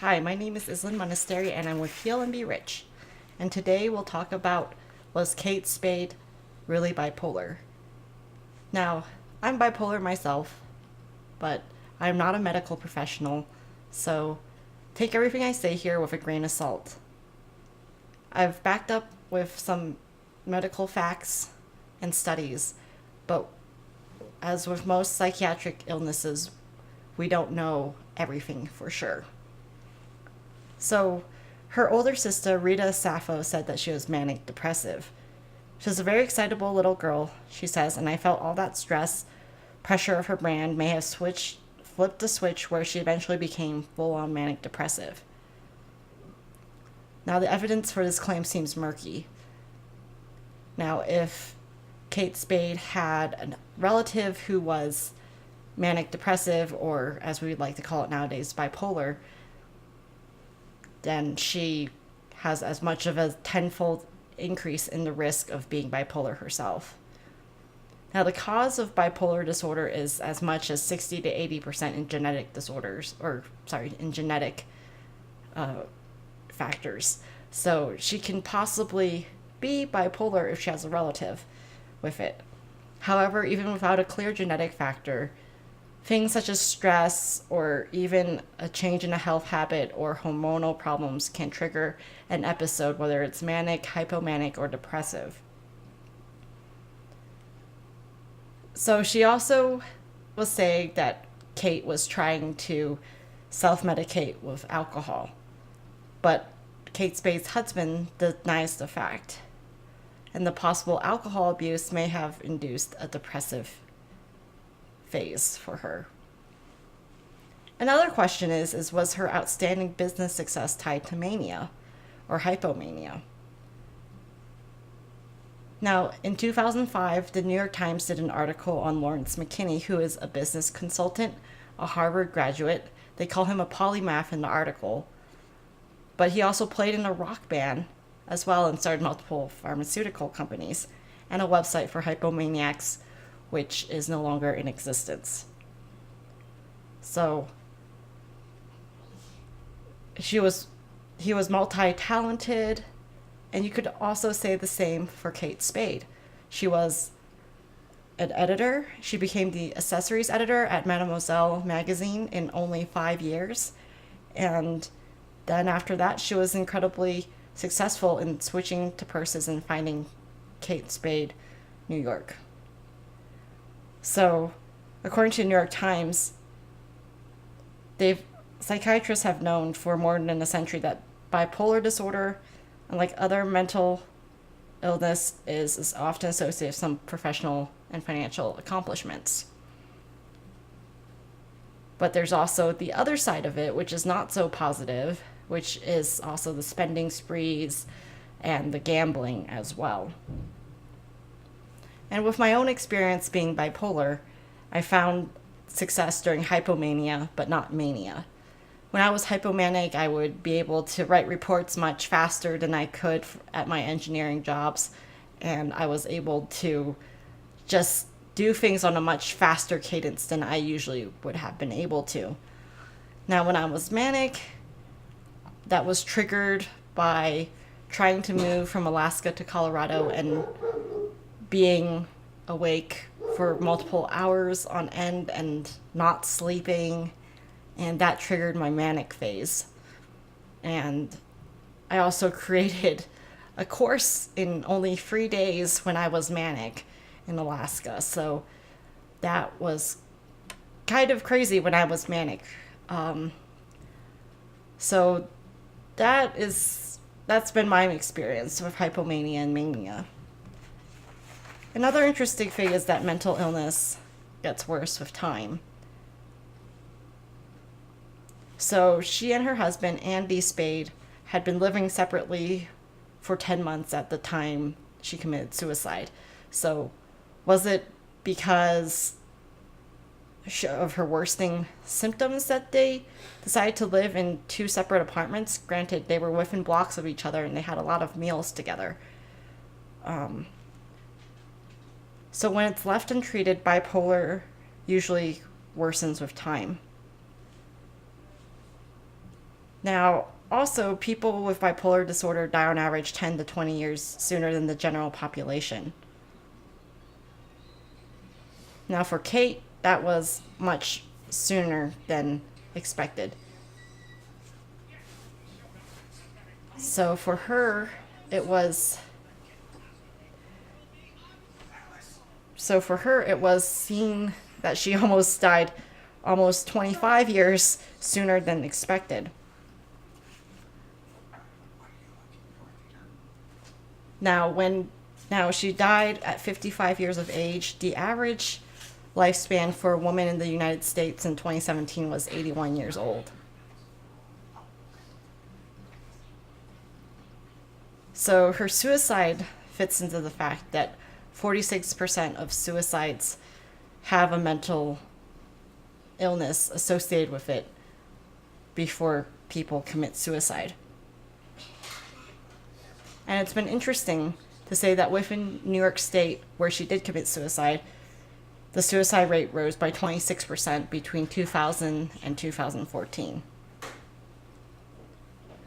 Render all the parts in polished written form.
Hi, my name is Islin Monastery and I'm with Heal and Be Rich. And today we'll talk about, was Kate Spade really bipolar? Now, I'm bipolar myself, but I'm not a medical professional, so take everything I say here with a grain of salt. I've backed up with some medical facts and studies, but as with most psychiatric illnesses, we don't know everything for sure. So, her older sister, Rita Sappho, said that she was manic depressive. She was a very excitable little girl, she says, and I felt all that stress, pressure of her brand may have flipped the switch where she eventually became full on manic depressive. Now, the evidence for this claim seems murky. Now, if Kate Spade had a relative who was manic depressive, or as we would like to call it nowadays, bipolar, then she has as much of a tenfold increase in the risk of being bipolar herself. Now, the cause of bipolar disorder is as much as 60 to 80% in genetic disorders, in genetic factors. So she can possibly be bipolar if she has a relative with it. However, even without a clear genetic factor, things such as stress or even a change in a health habit or hormonal problems can trigger an episode, whether it's manic, hypomanic, or depressive. So she also was saying that Kate was trying to self-medicate with alcohol, but Kate Spade's husband denies the fact, and the possible alcohol abuse may have induced a depressive phase for her. Another question is was her outstanding business success tied to mania or hypomania? Now, in 2005, the New York Times did an article on Lawrence McKinney, who is a business consultant, a Harvard graduate. They call him a polymath in the article, but he also played in a rock band as well and started multiple pharmaceutical companies and a website for hypomaniacs, which is no longer in existence. So he was multi-talented, and you could also say the same for Kate Spade. She was an editor. She became the accessories editor at Mademoiselle magazine in only 5 years, and then after that she was incredibly successful in switching to purses and finding Kate Spade, New York. So, according to the New York Times, psychiatrists have known for more than a century that bipolar disorder, unlike other mental illness, is often associated with some professional and financial accomplishments. But there's also the other side of it, which is not so positive, which is also the spending sprees and the gambling as well. And with my own experience being bipolar, I found success during hypomania, but not mania. When I was hypomanic, I would be able to write reports much faster than I could at my engineering jobs, and I was able to just do things on a much faster cadence than I usually would have been able to. Now, when I was manic, that was triggered by trying to move from Alaska to Colorado and being awake for multiple hours on end and not sleeping, and that triggered my manic phase. And I also created a course in only 3 days when I was manic in Alaska, so that was kind of crazy when I was manic. So that's been my experience with hypomania and mania. Another interesting thing is that mental illness gets worse with time. So she and her husband, Andy Spade, had been living separately for 10 months at the time she committed suicide. So was it because of her worsening symptoms that they decided to live in 2 separate apartments? Granted, they were within blocks of each other and they had a lot of meals together. So when it's left untreated, bipolar usually worsens with time. Now, also, people with bipolar disorder die on average 10 to 20 years sooner than the general population. Now, for Kate, that was much sooner than expected. So for her, it was seen that she almost died almost 25 years sooner than expected. Now she died at 55 years of age. The average lifespan for a woman in the United States in 2017 was 81 years old. So her suicide fits into the fact that 46% of suicides have a mental illness associated with it before people commit suicide. And it's been interesting to say that within New York State, where she did commit suicide, the suicide rate rose by 26% between 2000 and 2014.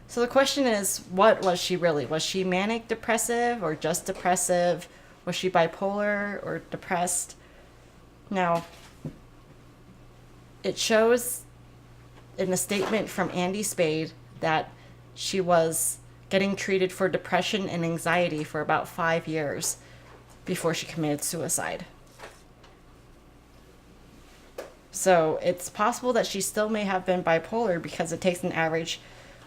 So the question is, what was she really? Was she manic depressive or just depressive? Was she bipolar or depressed? Now, it shows in a statement from Kate Spade that she was getting treated for depression and anxiety for about 5 years before she committed suicide. So it's possible that she still may have been bipolar because it takes an average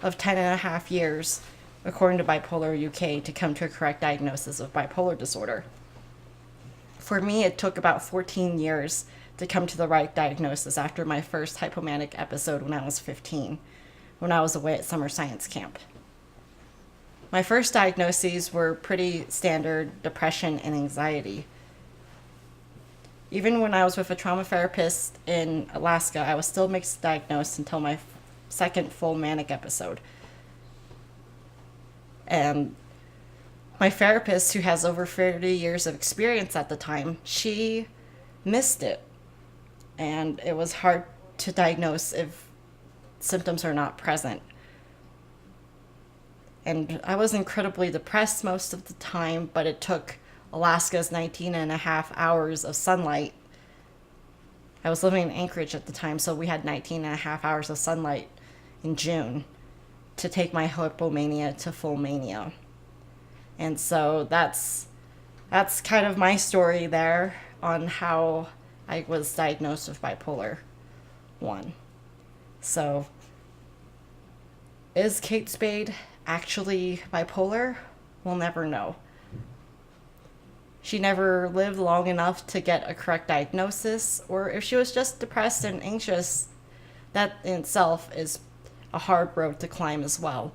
of 10.5 years, according to Bipolar UK, to come to a correct diagnosis of bipolar disorder. For me, it took about 14 years to come to the right diagnosis after my first hypomanic episode when I was 15, when I was away at summer science camp. My first diagnoses were pretty standard depression and anxiety. Even when I was with a trauma therapist in Alaska, I was still mixed diagnosed until my second full manic episode. And my therapist, who has over 30 years of experience at the time, she missed it. And it was hard to diagnose if symptoms are not present. And I was incredibly depressed most of the time, but it took Alaska's 19.5 hours of sunlight. I was living in Anchorage at the time, so we had 19.5 hours of sunlight in June to take my hypomania to full mania. And so that's kind of my story there on how I was diagnosed with bipolar 1. So, is Kate Spade actually bipolar? We'll never know. She never lived long enough to get a correct diagnosis, or if she was just depressed and anxious, that in itself is a hard road to climb as well.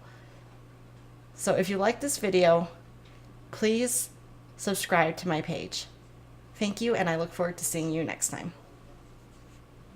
So if you like this video, please subscribe to my page. Thank you, and I look forward to seeing you next time.